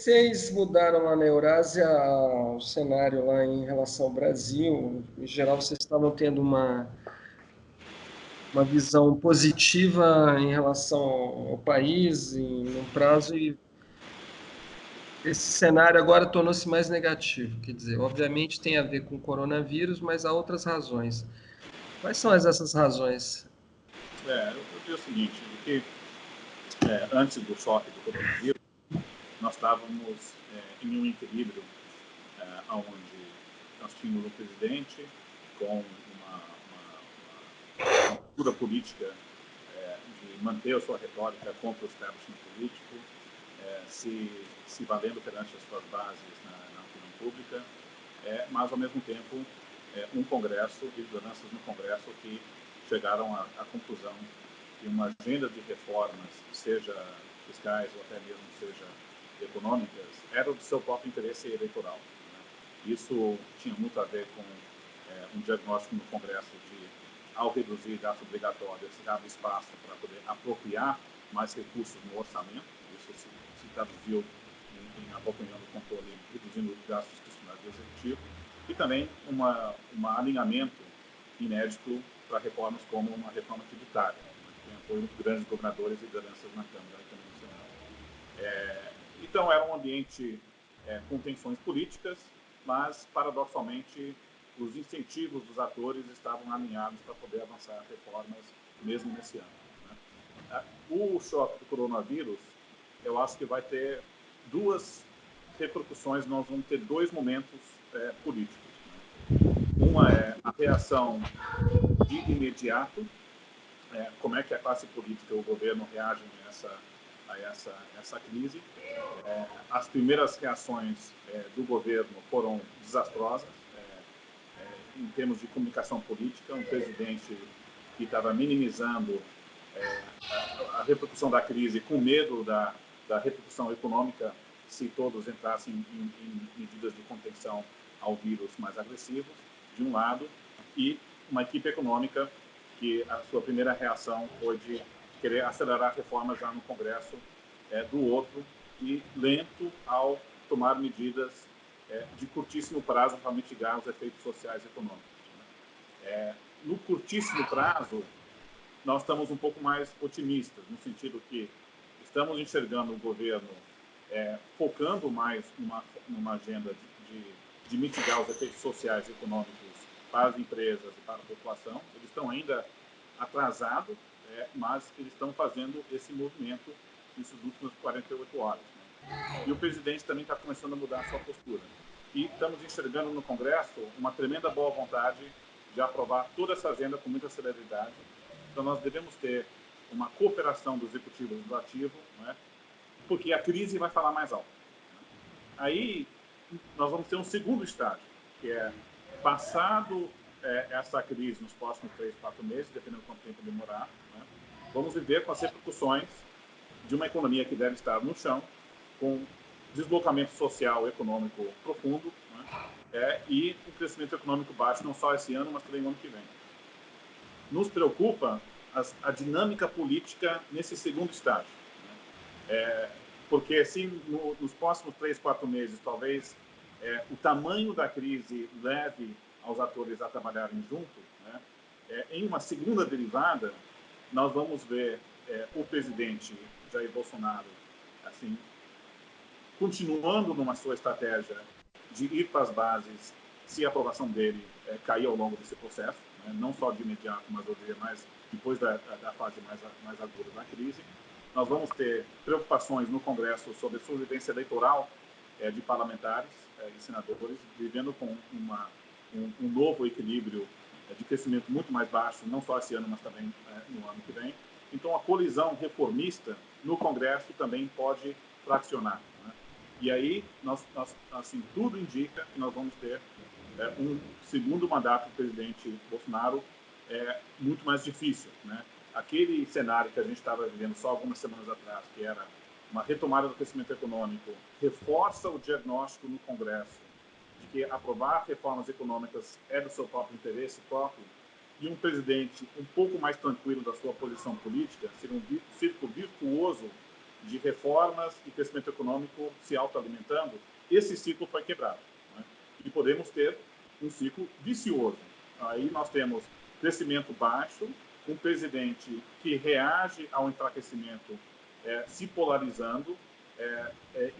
vocês mudaram lá na Eurásia o cenário lá em relação ao Brasil? Em geral, vocês estavam tendo uma visão positiva em relação ao país em um prazo e esse cenário agora tornou-se mais negativo. Quer dizer, obviamente tem a ver com o coronavírus, mas há outras razões. Quais são essas razões? Eu diria o seguinte, que antes do choque do coronavírus, nós estávamos em um equilíbrio onde nós tínhamos um presidente com uma postura política de manter a sua retórica contra o establishment político, se valendo perante as suas bases na opinião pública, mas, ao mesmo tempo, um Congresso e lideranças no Congresso que chegaram à conclusão que uma agenda de reformas, seja fiscais ou até mesmo seja econômicas, era do seu próprio interesse eleitoral. Né? Isso tinha muito a ver com um diagnóstico no Congresso de, ao reduzir gastos obrigatórios, se dava espaço para poder apropriar mais recursos no orçamento. Isso se traduziu em acompanhando o controle, reduzindo os gastos discricionários do Executivo, e também um alinhamento inédito para reformas como uma reforma tributária, que tem apoio de grandes governadores e lideranças na Câmara e também no Senado. Então, era um ambiente com tensões políticas, mas, paradoxalmente, os incentivos dos atores estavam alinhados para poder avançar reformas mesmo nesse ano. Né? O choque do coronavírus, eu acho que vai ter duas repercussões, nós vamos ter dois momentos políticos. Né? Uma é a reação de imediato, como é que a classe política e o governo reagem a essa crise. As primeiras reações do governo foram desastrosas, em termos de comunicação política, um presidente que estava minimizando a repercussão da crise com medo da repercussão econômica se todos entrassem em medidas de contenção ao vírus mais agressivos, de um lado, e uma equipe econômica que a sua primeira reação foi de querer acelerar reformas já no Congresso, do outro, e lento ao tomar medidas de curtíssimo prazo para mitigar os efeitos sociais e econômicos. Né? No curtíssimo prazo, nós estamos um pouco mais otimistas, no sentido que estamos enxergando o governo focando mais numa agenda de mitigar os efeitos sociais e econômicos para as empresas e para a população. Eles estão ainda atrasados, mas eles estão fazendo esse movimento nessas últimas 48 horas. Né? E o presidente também está começando a mudar a sua postura. E estamos enxergando no Congresso uma tremenda boa vontade de aprovar toda essa agenda com muita celeridade. Então, nós devemos ter uma cooperação do Executivo e do Legislativo, né? Porque a crise vai falar mais alto. Aí, nós vamos ter um segundo estágio, que é, passado essa crise nos próximos 3, 4 meses, dependendo do quanto tempo demorar, né? Vamos viver com as repercussões de uma economia que deve estar no chão, com deslocamento social e econômico profundo, né? E um crescimento econômico baixo, não só esse ano, mas também no ano que vem. Nos preocupa a dinâmica política nesse segundo estágio. Né? Porque, se nos próximos 3, 4 meses, talvez o tamanho da crise leve aos atores a trabalharem junto, né? Em uma segunda derivada, nós vamos ver o presidente Jair Bolsonaro assim, continuando numa sua estratégia de ir para as bases se a aprovação dele cair ao longo desse processo, né? Não só de imediato, mas eu diria mais depois da fase mais aguda da crise. Nós vamos ter preocupações no Congresso sobre a sobrevivência eleitoral de parlamentares e senadores, vivendo com um novo equilíbrio de crescimento muito mais baixo, não só esse ano, mas também no ano que vem. Então, a colisão reformista no Congresso também pode fracionar. Né? E aí, assim, tudo indica que nós vamos ter um segundo mandato do presidente Bolsonaro muito mais difícil. Né? Aquele cenário que a gente estava vivendo só algumas semanas atrás, que era uma retomada do crescimento econômico, reforça o diagnóstico no Congresso de que aprovar reformas econômicas é do seu próprio interesse próprio, e um presidente um pouco mais tranquilo da sua posição política, ser um círculo virtuoso de reformas e crescimento econômico se autoalimentando, esse ciclo foi quebrado, né? E podemos ter um ciclo vicioso. Aí nós temos crescimento baixo, um presidente que reage ao enfraquecimento, se polarizando,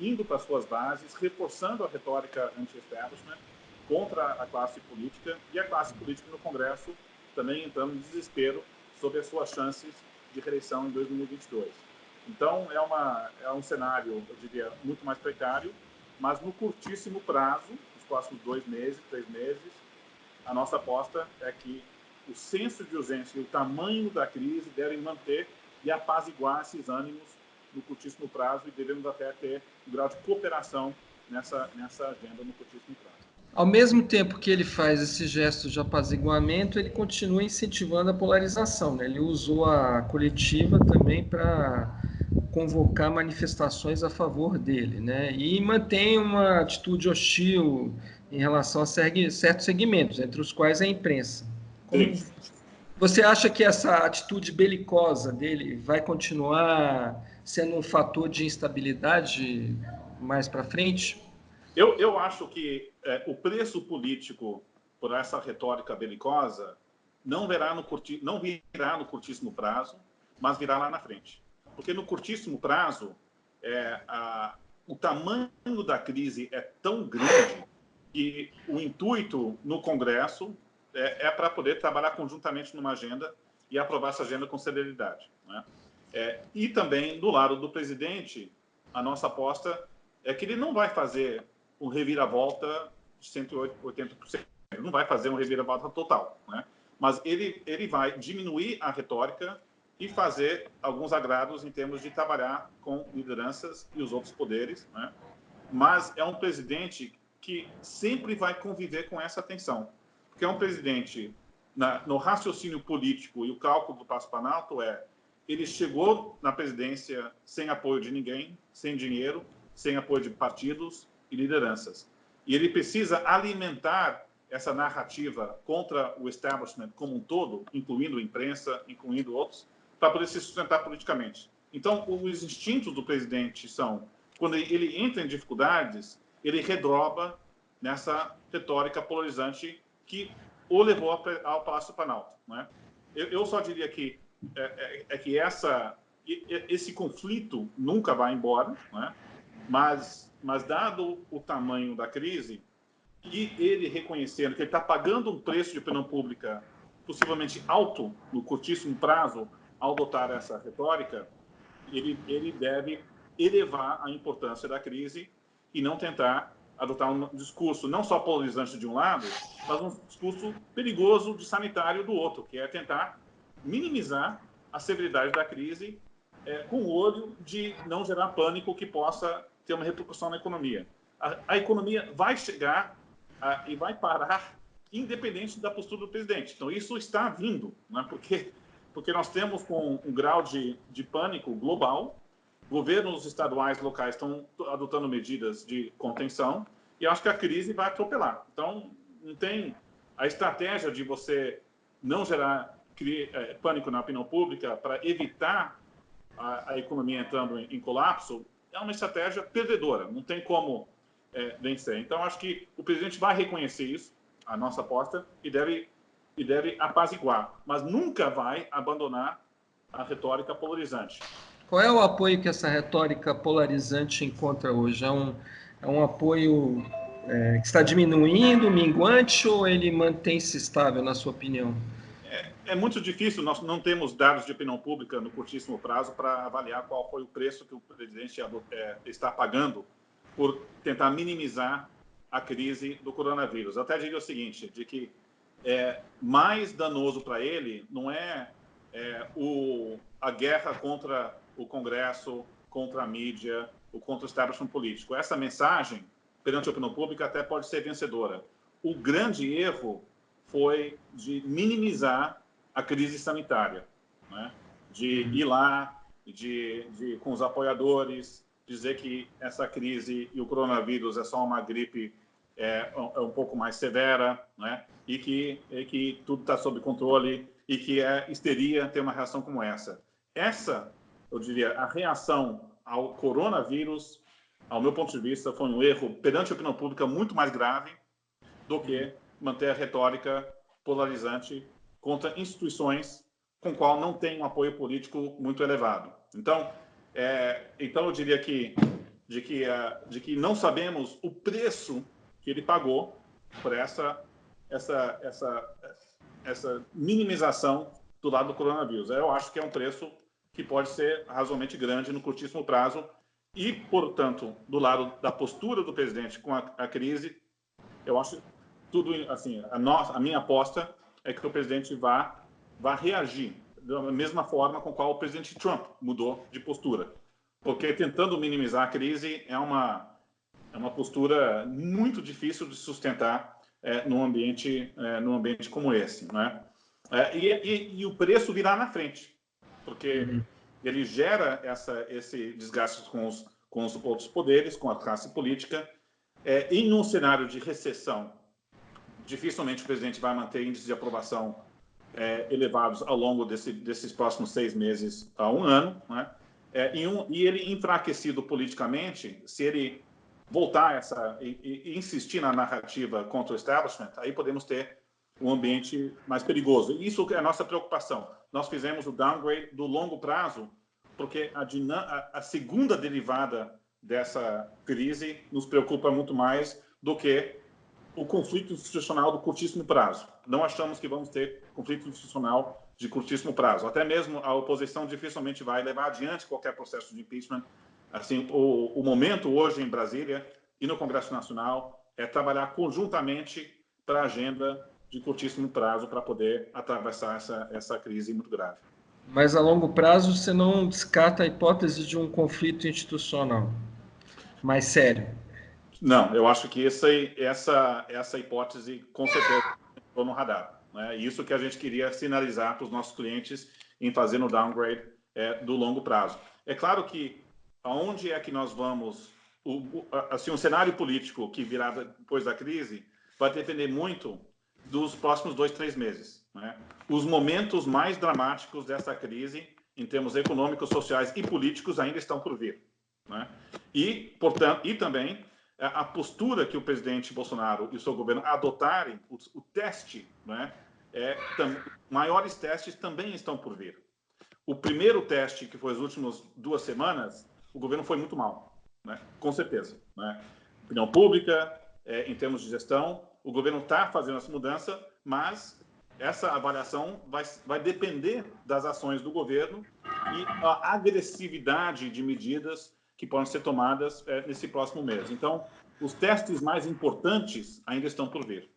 indo para suas bases, reforçando a retórica anti-establishment contra a classe política, e a classe política no Congresso também entrando em desespero sobre as suas chances de reeleição em 2022. Então, é um cenário, eu diria, muito mais precário, mas no curtíssimo prazo, nos próximos 2 meses, 3 meses, a nossa aposta é que o senso de urgência e o tamanho da crise devem manter e apaziguar esses ânimos no curtíssimo prazo, e devemos até ter um grau de cooperação nessa agenda no curtíssimo prazo. Ao mesmo tempo que ele faz esse gesto de apaziguamento, ele continua incentivando a polarização, né? Ele usou a coletiva também para convocar manifestações a favor dele, né? E mantém uma atitude hostil em relação a certos segmentos, entre os quais a imprensa. Como você acha que essa atitude belicosa dele vai continuar sendo um fator de instabilidade mais para frente? Eu acho que o preço político por essa retórica belicosa não virá no curtíssimo prazo, mas virá lá na frente. Porque no curtíssimo prazo, o tamanho da crise é tão grande que o intuito no Congresso é para poder trabalhar conjuntamente numa agenda e aprovar essa agenda com celeridade, né? E também, do lado do presidente, a nossa aposta é que ele não vai fazer um reviravolta de 180%. Ele não vai fazer um reviravolta total, né? Mas ele vai diminuir a retórica e fazer alguns agrados em termos de trabalhar com lideranças e os outros poderes, né? Mas é um presidente que sempre vai conviver com essa tensão, porque é um presidente, no raciocínio político e o cálculo do Palácio Planalto ele chegou na presidência sem apoio de ninguém, sem dinheiro, sem apoio de partidos e lideranças. E ele precisa alimentar essa narrativa contra o establishment como um todo, incluindo a imprensa, incluindo outros, para poder se sustentar politicamente. Então, os instintos do presidente são, quando ele entra em dificuldades, ele redobra nessa retórica polarizante que o levou ao Palácio Planalto, né? Eu só diria que que esse conflito nunca vai embora, né? Mas dado o tamanho da crise e ele reconhecendo que ele está pagando um preço de opinião pública possivelmente alto no curtíssimo prazo ao adotar essa retórica, ele deve elevar a importância da crise e não tentar adotar um discurso não só polarizante de um lado, mas um discurso perigoso de sanitário do outro, que é tentar minimizar a severidade da crise com o olho de não gerar pânico que possa ter uma repercussão na economia. A economia vai chegar e vai parar independente da postura do presidente. Então, isso está vindo, né? Porque nós temos com um grau de pânico global, governos estaduais locais estão adotando medidas de contenção, e acho que a crise vai atropelar. Então, não tem a estratégia de você não gerar pânico na opinião pública para evitar a economia entrando em colapso, é uma estratégia perdedora, não tem como vencer. Então, acho que o presidente vai reconhecer isso, a nossa aposta, e deve apaziguar, mas nunca vai abandonar a retórica polarizante. Qual é o apoio que essa retórica polarizante encontra hoje? É um apoio que está diminuindo, minguante, ou ele mantém-se estável, na sua opinião? É muito difícil, nós não temos dados de opinião pública no curtíssimo prazo para avaliar qual foi o preço que o presidente está pagando por tentar minimizar a crise do coronavírus. Eu até diria o seguinte, de que mais danoso para ele não é a guerra contra o Congresso, contra a mídia, ou contra o establishment político. Essa mensagem, perante a opinião pública, até pode ser vencedora. O grande erro foi de minimizar a crise sanitária, né? De ir lá, com os apoiadores, dizer que essa crise e o coronavírus é só uma gripe um pouco mais severa, né? E que tudo está sob controle e que é histeria ter uma reação como essa. Essa, eu diria, a reação ao coronavírus, ao meu ponto de vista, foi um erro perante a opinião pública muito mais grave do que manter a retórica polarizante contra instituições com qual não tem um apoio político muito elevado. Então eu diria de que não sabemos o preço que ele pagou por essa minimização do lado do coronavírus. Eu acho que é um preço que pode ser razoavelmente grande no curtíssimo prazo e, portanto, do lado da postura do presidente com a crise, eu acho tudo assim, a minha aposta é que o presidente vá reagir da mesma forma com a qual o presidente Trump mudou de postura, porque tentando minimizar a crise é uma postura muito difícil de sustentar num ambiente como esse, né? E o preço virá na frente, porque ele gera esse desgaste com os outros poderes, com a classe política, e num cenário de recessão, dificilmente o presidente vai manter índices de aprovação elevados ao longo desses próximos 6 meses a 1 ano, né? E ele enfraquecido politicamente, se ele voltar e insistir na narrativa contra o establishment, aí podemos ter um ambiente mais perigoso. Isso é a nossa preocupação. Nós fizemos o downgrade do longo prazo, porque a segunda derivada dessa crise nos preocupa muito mais do que o conflito institucional do curtíssimo prazo. Não achamos que vamos ter conflito institucional de curtíssimo prazo. Até mesmo a oposição dificilmente vai levar adiante qualquer processo de impeachment. Assim, o momento hoje em Brasília e no Congresso Nacional é trabalhar conjuntamente para a agenda de curtíssimo prazo para poder atravessar essa crise muito grave. Mas a longo prazo você não descarta a hipótese de um conflito institucional mais sério? Não, eu acho que essa hipótese com certeza estou no radar, né? Isso que a gente queria sinalizar para os nossos clientes em fazer no downgrade do longo prazo. É claro que aonde é que nós vamos, assim, um cenário político que virá depois da crise vai depender muito dos próximos 2, 3 meses, né? Os momentos mais dramáticos dessa crise, em termos econômicos, sociais e políticos, ainda estão por vir, né? E, portanto, e também a postura que o presidente Bolsonaro e o seu governo adotarem, o teste, né? Maiores testes também estão por vir. O primeiro teste, que foi as últimas 2 semanas, o governo foi muito mal, né? Com certeza, né? Opinião pública, em termos de gestão, o governo está fazendo essa mudança, mas essa avaliação vai depender das ações do governo e a agressividade de medidas que podem ser tomadas nesse próximo mês. Então, os testes mais importantes ainda estão por vir.